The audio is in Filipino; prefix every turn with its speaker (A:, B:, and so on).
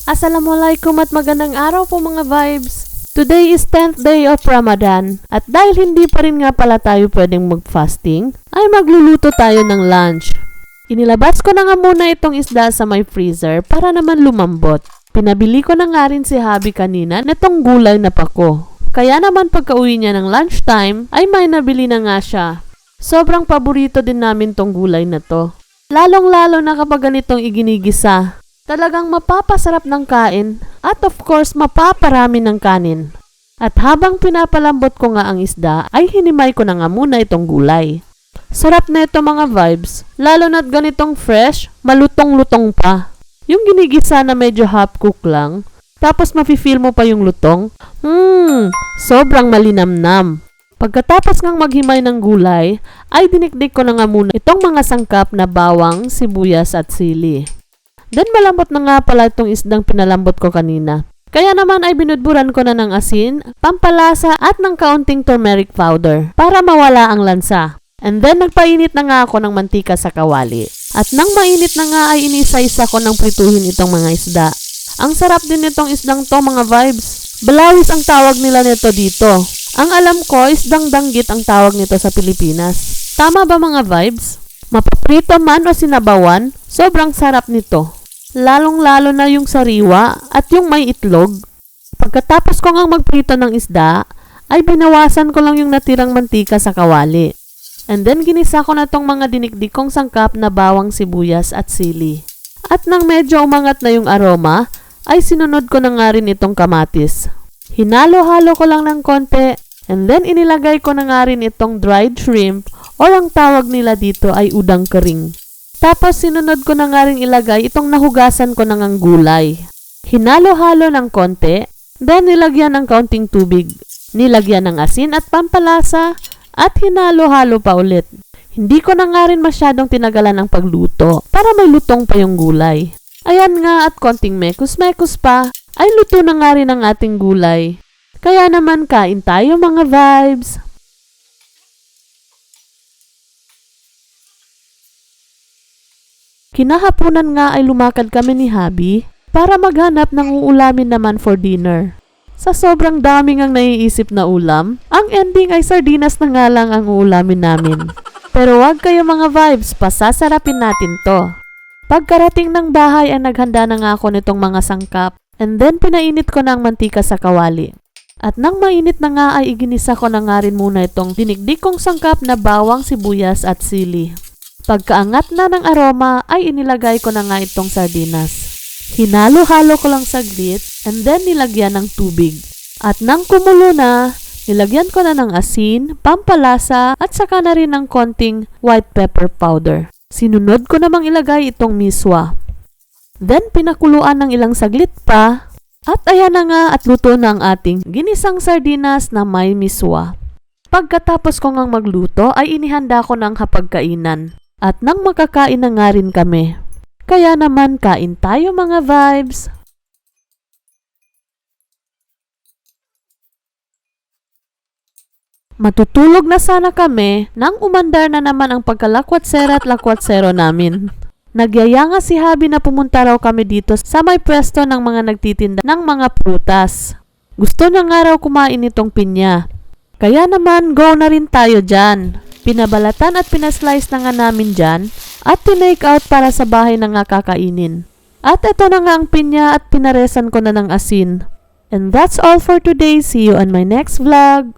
A: Assalamualaikum at magandang araw po mga vibes. Today is 10th day of Ramadan at dahil hindi pa rin nga pala tayo pwedeng mag-fasting, ay magluluto tayo ng lunch. Inilabas ko na nga muna itong isda sa my freezer para naman lumambot. Pinabili ko na nga rin si Habi kanina netong gulay na pako. Kaya naman pagka-uwi niya ng lunchtime ay may nabili na nga siya. Sobrang paborito din namin tong gulay na to. Lalong-lalo na kapag ganitong iginigisa. Talagang mapapasarap ng kain at of course mapaparami ng kanin. At habang pinapalambot ko nga ang isda ay hinimay ko na nga muna itong gulay. Sarap na ito mga vibes, lalo na't ganitong fresh, malutong-lutong pa. Yung ginigisa na medyo half cook lang, tapos mafe-feel mo pa yung lutong. Sobrang malinamnam. Pagkatapos ngang maghimay ng gulay, ay dinikdik ko na nga muna itong mga sangkap na bawang, sibuyas at sili. Then malambot na nga pala itong isdang pinalambot ko kanina. Kaya naman ay binudburan ko na ng asin, pampalasa at ng kaunting turmeric powder para mawala ang lansa. And then nagpainit na nga ako ng mantika sa kawali. At nang mainit na nga ay inisa-isa ko ng prituhin itong mga isda. Ang sarap din itong isdang to mga vibes. Balawis ang tawag nila nito dito. Ang alam ko isdang danggit ang tawag nito sa Pilipinas. Tama ba mga vibes? Mapaprito man o sinabawan, sobrang sarap nito. Lalong-lalo na yung sariwa at yung may itlog. Pagkatapos ko ngang magprito ng isda, ay binawasan ko lang yung natirang mantika sa kawali. And then ginisa ko na tong mga dinikdik kong sangkap na bawang, sibuyas at sili. At nang medyo umangat na yung aroma, ay sinunod ko na nga rin itong kamatis. Hinalo-halo ko lang ng konti, and then inilagay ko na nga rin itong dried shrimp o ang tawag nila dito ay udang kering. Tapos sinunod ko na nga rin ilagay itong nahugasan ko ng gulay. Hinalo-halo ng konti, then nilagyan ng kaunting tubig. Nilagyan ng asin at pampalasa at hinalo-halo pa ulit. Hindi ko na nga rin masyadong tinagalan ng pagluto para may lutong pa yung gulay. Ayan nga at konting mekus-mekus pa ay luto na nga rin ang ating gulay. Kaya naman kain tayo mga vibes. Kinahaponan nga ay lumakad kami ni Habi para maghanap ng uulamin naman for dinner. Sa sobrang daming ang naiisip na ulam, ang ending ay sardinas na nga lang ang uulamin namin. Pero wag kayo mga vibes, pasasarapin natin to. Pagkarating ng bahay ay naghanda na nga ako nitong mga sangkap and then pinainit ko na ang mantika sa kawali. At nang mainit na nga ay iginisa ko na nga rin muna itong dinikdik kong sangkap na bawang, sibuyas at sili. Pagkaangat na ng aroma ay inilagay ko na nga itong sardinas. Hinalo-halo ko lang saglit and then nilagyan ng tubig. At nang kumulo na, nilagyan ko na ng asin, pampalasa at saka na rin ng konting white pepper powder. Sinunod ko namang ilagay itong miswa. Then pinakuluan ng ilang saglit pa at ayan na nga at luto na ang ating ginisang sardinas na may miswa. Pagkatapos ko ngang magluto ay inihanda ko ng hapagkainan. At nang makakain na nga rin kami. Kaya naman kain tayo mga vibes. Matutulog na sana kami nang umandar na naman ang pagkalakwat-sera at lakwatsero namin. Nagyaya nga si Habi na pumunta raw kami dito sa may pwesto ng mga nagtitinda ng mga prutas. Gusto niya nga raw kumain itong pinya. Kaya naman go na rin tayo dyan. Pinabalatan at pinaslice na nga namin dyan at tinake out para sa bahay na nga kakainin. At ito na nga ang pinya at pinaresan ko na ng asin. And that's all for today. See you on my next vlog.